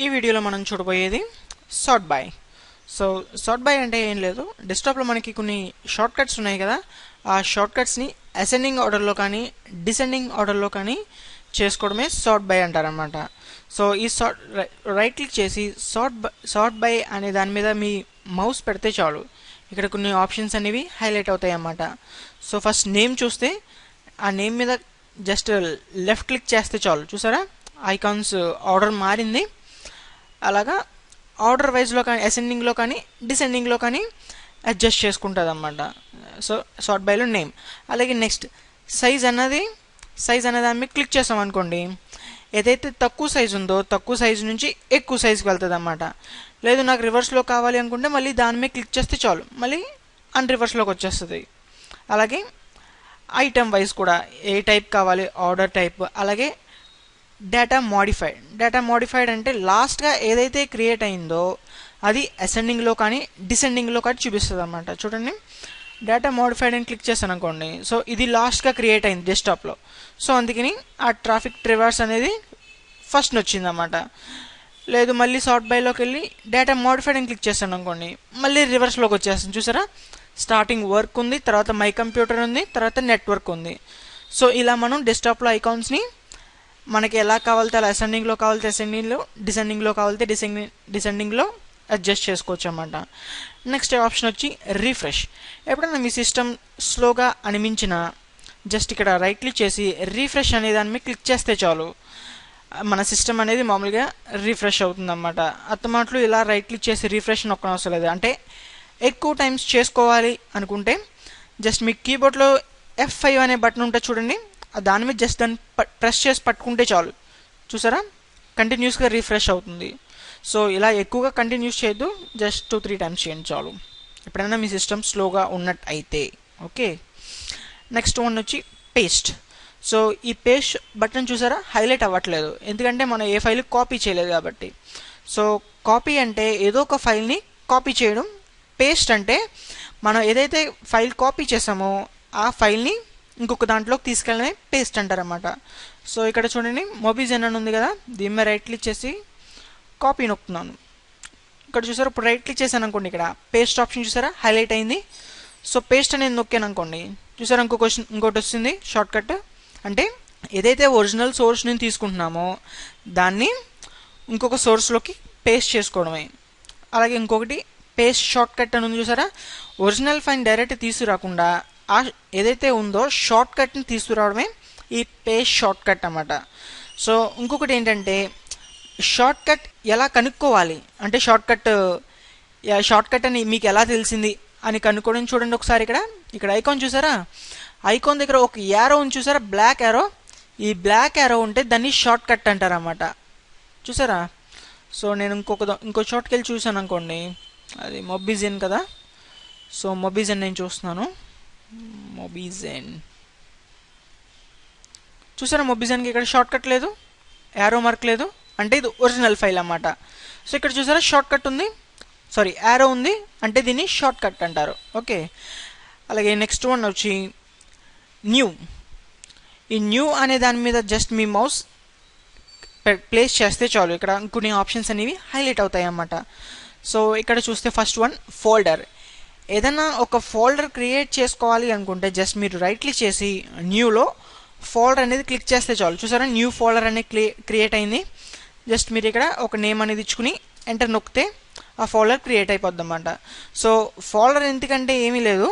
ఈ వీడియోలో మనం చూడబోయేది sort by. So sort by అంటే ఏం లేదు, డెస్క్టాప్లో మనకి కొన్ని షార్ట్ కట్స్ ఉన్నాయి కదా, ఆ షార్ట్ కట్స్ని అసెండింగ్ ఆర్డర్లో కానీ డిసెండింగ్ ఆర్డర్లో కానీ చేసుకోవడమే సార్ట్ బై అంటారనమాట. సో ఈ రైట్ క్లిక్ చేసి సార్ట్ బై అనే దాని మీద మీ మౌస్ పెడితే చాలు, ఇక్కడ కొన్ని ఆప్షన్స్ అనేవి హైలైట్ అవుతాయి అన్నమాట. సో ఫస్ట్ నేమ్ చూస్తే ఆ నేమ్ మీద జస్ట్ లెఫ్ట్ క్లిక్ చేస్తే చాలు, చూసారా ఐకాన్స్ ఆర్డర్ మారింది. అలాగా ఆర్డర్ వైజ్లో కానీ అసెండింగ్లో కానీ డిసెండింగ్లో కానీ అడ్జస్ట్ చేసుకుంటుంది అన్నమాట. సో సార్ట్ బైలో నేమ్. అలాగే నెక్స్ట్ సైజ్ అనే దాని మీద క్లిక్ చేసాం అనుకోండి, ఏదైతే తక్కువ సైజు ఉందో తక్కువ సైజు నుంచి ఎక్కువ సైజుకి వెళ్తుంది అన్నమాట. లేదు నాకు రివర్స్లో కావాలి అనుకుంటే మళ్ళీ దాని మీద క్లిక్ చేస్తే చాలు, మళ్ళీ రివర్స్లోకి వచ్చేస్తుంది. అలాగే ఐటమ్ వైజ్ కూడా ఏ టైప్ కావాలి ఆర్డర్ టైప్. అలాగే డేటా మోడిఫైడ్ అంటే లాస్ట్గా ఏదైతే క్రియేట్ అయిందో అది అసెండింగ్లో కానీ డిసెండింగ్లో కానీ చూపిస్తుంది అన్నమాట. చూడండి, డేటా మోడిఫైడ్ అని క్లిక్ చేశాను అనుకోండి, సో ఇది లాస్ట్గా క్రియేట్ అయింది డెస్క్టాప్లో. సో అందుకని ఆ ట్రాఫిక్ ట్రివర్స్ అనేది ఫస్ట్ వచ్చింది అన్నమాట. లేదు మళ్ళీ సార్ట్ బైలోకి వెళ్ళి డేటా మోడిఫైడ్ అని క్లిక్ చేశాను అనుకోండి, మళ్ళీ రివర్స్లోకి వచ్చేస్తుంది. చూసారా, స్టార్టింగ్ వర్క్ ఉంది, తర్వాత మై కంప్యూటర్ ఉంది, తర్వాత నెట్వర్క్ ఉంది. సో ఇలా మనం డెస్క్టాప్లో ఐకాన్స్ని మనకి ఎలా కావాలితే అలా అసెండింగ్లో కావాలితే అసెండింగ్లో, డిసెండింగ్లో కావాలితే డిసెండింగ్లో అడ్జస్ట్ చేసుకోవచ్చు అన్నమాట. నెక్స్ట్ ఆప్షన్ వచ్చి రీఫ్రెష్. ఎప్పుడైనా మీ సిస్టమ్ స్లోగా అనిపించిన జస్ట్ ఇక్కడ రైట్ క్లిక్ చేసి రీఫ్రెష్ అనే దాని మీద క్లిక్ చేస్తే చాలు, మన సిస్టమ్ అనేది మామూలుగా రీఫ్రెష్ అవుతుందన్నమాట. అత్తమాట్లు ఇలా రైట్ క్లిక్ చేసి రీఫ్రెష్ నొక్కడం అవసరం లేదు. అంటే ఎక్కువ టైమ్స్ చేసుకోవాలి అనుకుంటే జస్ట్ మీ కీబోర్డ్లో F5 అనే బటన్ ఉంటుంది చూడండి, దాని మీద జస్ట్ దాన్ని ప్రెస్ చేసి పట్టుకుంటే చాలు, చూసారా కంటిన్యూస్గా రీఫ్రెష్ అవుతుంది. సో ఇలా ఎక్కువగా కంటిన్యూస్ చేయొద్దు, జస్ట్ 2-3 టైమ్స్ చేయండి చాలు, ఎప్పుడైనా మీ సిస్టమ్ స్లోగా ఉన్నట్టు అయితే. ఓకే, నెక్స్ట్ వన్ వచ్చి పేస్ట్. సో ఈ పేస్ట్ బటన్ చూసారా హైలైట్ అవ్వట్లేదు, ఎందుకంటే మనం ఏ ఫైల్ కాపీ చేయలేదు కాబట్టి. సో కాపీ అంటే ఏదో ఒక ఫైల్ని కాపీ చేయడం, పేస్ట్ అంటే మనం ఏదైతే ఫైల్ కాపీ చేసామో ఆ ఫైల్ని ఇంకొక దాంట్లోకి తీసుకెళ్ళడమే పేస్ట్ అంటారన్నమాట. సో ఇక్కడ చూడండి మొబిజెన్ అని ఉంది కదా, దీని మీద రైట్ క్లిక్ చేసి కాపీ నొక్కుతున్నాను. ఇక్కడ చూసారా, ఇప్పుడు రైట్ క్లిక్ చేశాను అనుకోండి, ఇక్కడ పేస్ట్ ఆప్షన్ చూసారా హైలైట్ అయింది. సో పేస్ట్ అనేది నొక్కాను అనుకోండి, చూసారా ఇంకోటి వస్తుంది షార్ట్ కట్. అంటే ఏదైతే ఒరిజినల్ సోర్స్ నుంచి తీసుకుంటున్నామో దాన్ని ఇంకొక సోర్స్లోకి పేస్ట్ చేసుకోవడమే. అలాగే ఇంకొకటి పేస్ట్ షార్ట్ కట్ అని ఉంది చూసారా, ఒరిజినల్ ఫైల్ డైరెక్ట్ తీసుకురాకుండా ఆ ఏదైతే ఉందో షార్ట్ కట్ని తీసుకురావడమే ఈ పేస్ట్ షార్ట్ కట్ అన్నమాట. సో ఇంకొకటి ఏంటంటే షార్ట్ కట్ ఎలా కనుక్కోవాలి అంటే షార్ట్ కట్ అని మీకు ఎలా తెలిసింది అని కనుక్కోవడం. చూడండి ఒకసారి ఇక్కడ ఐకాన్ చూసారా, ఐకాన్ దగ్గర ఒక యారో ఉంది చూసారా, బ్లాక్ యారో. ఈ బ్లాక్ యారో ఉంటే దాన్ని షార్ట్ కట్ అంటారన్నమాట, చూసారా. సో నేను ఇంకో చోటుకి వెళ్ళి చూసాను అనుకోండి, అది మొబిజెన్ కదా. సో మొబిజెన్ నేను చూస్తున్నాను, మొబిజెన్ చూసారా, మొబిజెన్కి ఇక్కడ షార్ట్ కట్ లేదు, యారో మార్క్ లేదు, అంటే ఇది ఒరిజినల్ ఫైల్ అన్నమాట. సో ఇక్కడ చూసారా షార్ట్ కట్ ఉంది, యారో ఉంది, అంటే దీన్ని షార్ట్ కట్ అంటారు. ఓకే, అలాగే నెక్స్ట్ వన్ వచ్చి న్యూ. ఈ న్యూ అనే దాని మీద జస్ట్ మీ మౌస్ ప్లేస్ చేస్తే చాలు, ఇక్కడ కొన్ని ఆప్షన్స్ అనేవి హైలైట్ అవుతాయి అన్నమాట. సో ఇక్కడ చూస్తే ఫస్ట్ వన్ ఫోల్డర్. ఏదైనా ఒక ఫోల్డర్ క్రియేట్ చేసుకోవాలి అనుకుంటే జస్ట్ మీరు రైట్ క్లిక్ చేసి న్యూలో ఫోల్డర్ అనేది క్లిక్ చేస్తే చాలు, చూసారా న్యూ ఫోల్డర్ అనేది క్రియేట్ అయింది. జస్ట్ మీరు ఇక్కడ ఒక నేమ్ అనేది ఇచ్చుకుని ఎంటర్ నొక్కితే ఆ ఫోల్డర్ క్రియేట్ అయిపోద్ది అన్నమాట. సో ఫోల్డర్ ఎందుకంటే ఏమీ లేదు,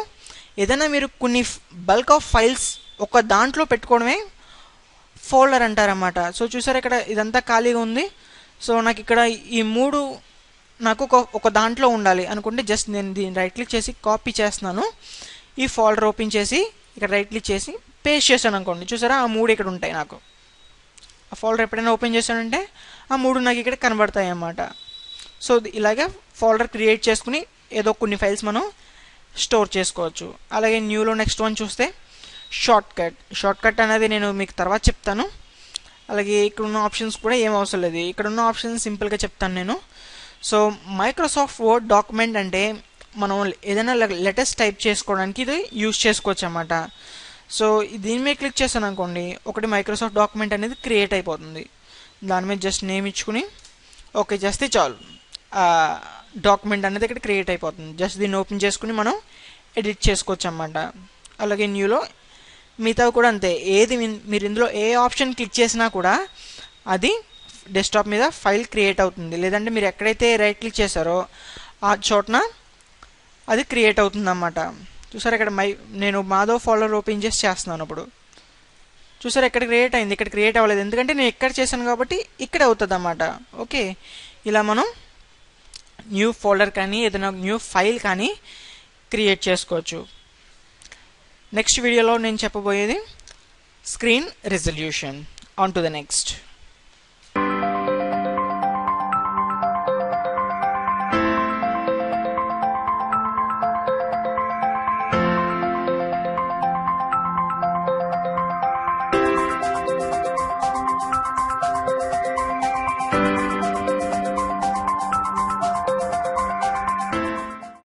ఏదైనా మీరు కొన్ని బల్క్ ఆఫ్ ఫైల్స్ ఒక దాంట్లో పెట్టుకోవడమే ఫోల్డర్ అంటారన్నమాట. సో చూసారా ఇక్కడ ఇదంతా ఖాళీగా ఉంది. సో నాకు ఇక్కడ ఈ మూడు నాకు ఒక దాంట్లో ఉండాలి అనుకుంటే జస్ట్ నేను దీన్ని రైట్ క్లిక్ చేసి కాపీ చేస్తున్నాను, ఈ ఫోల్డర్ ఓపెన్ చేసి ఇక్కడ రైట్ క్లిక్ చేసి పేస్ట్ చేశాను అనుకోండి, చూసారా ఆ మూడు ఇక్కడ ఉంటాయి. నాకు ఆ ఫోల్డర్ ఎప్పుడైనా ఓపెన్ చేశానంటే ఆ మూడు నాకు ఇక్కడ కనబడతాయి అన్నమాట. సో ఇలాగే ఫోల్డర్ క్రియేట్ చేసుకుని ఏదో కొన్ని ఫైల్స్ మనం స్టోర్ చేసుకోవచ్చు. అలాగే న్యూలో నెక్స్ట్ వన్ చూస్తే షార్ట్ కట్ అనేది నేను మీకు తర్వాత చెప్తాను. అలాగే ఇక్కడ ఉన్న ఆప్షన్స్ కూడా ఏం అవసరం లేదు, ఇక్కడ ఉన్న ఆప్షన్స్ సింపుల్గా చెప్తాను నేను. సో మైక్రోసాఫ్ట్ వర్డ్ డాక్యుమెంట్ అంటే మనం ఏదైనా లెటర్స్ టైప్ చేసుకోవడానికి ఇది యూజ్ చేసుకోవచ్చు అన్నమాట. సో దీని మీద క్లిక్ చేశాను అనుకోండి, ఒకటి మైక్రోసాఫ్ట్ డాక్యుమెంట్ అనేది క్రియేట్ అయిపోతుంది. దాని మీద జస్ట్ నేమ్ ఇచ్చుకుని ఓకే చేస్తే చాలు, డాక్యుమెంట్ అనేది ఇక్కడ క్రియేట్ అయిపోతుంది. జస్ట్ దీన్ని ఓపెన్ చేసుకుని మనం ఎడిట్ చేసుకోవచ్చు అన్నమాట. అలాగే న్యూలో మిగతావి కూడా అంతే, ఏది మీరు ఇందులో ఏ ఆప్షన్ క్లిక్ చేసినా కూడా అది డెస్క్టాప్ మీద ఫైల్ క్రియేట్ అవుతుంది. లేదంటే మీరు ఎక్కడైతే రైట్ క్లిక్ చేశారో ఆ చోటన అది క్రియేట్ అవుతుంది అన్నమాట. చూసారు ఇక్కడ నేను మాధవ్ ఫోల్డర్ ఓపెన్ చేసి చేస్తున్నాను. ఇప్పుడు చూసారు ఎక్కడ క్రియేట్ అయింది, ఇక్కడ క్రియేట్ అవ్వలేదు ఎందుకంటే నేను ఎక్కడ చేశాను కాబట్టి ఇక్కడ అవుతుంది అన్నమాట. ఓకే, ఇలా మనం న్యూ ఫోల్డర్ కానీ ఏదైనా న్యూ ఫైల్ కానీ క్రియేట్ చేసుకోవచ్చు. నెక్స్ట్ వీడియోలో నేను చెప్పబోయేది screen resolution. On to the next.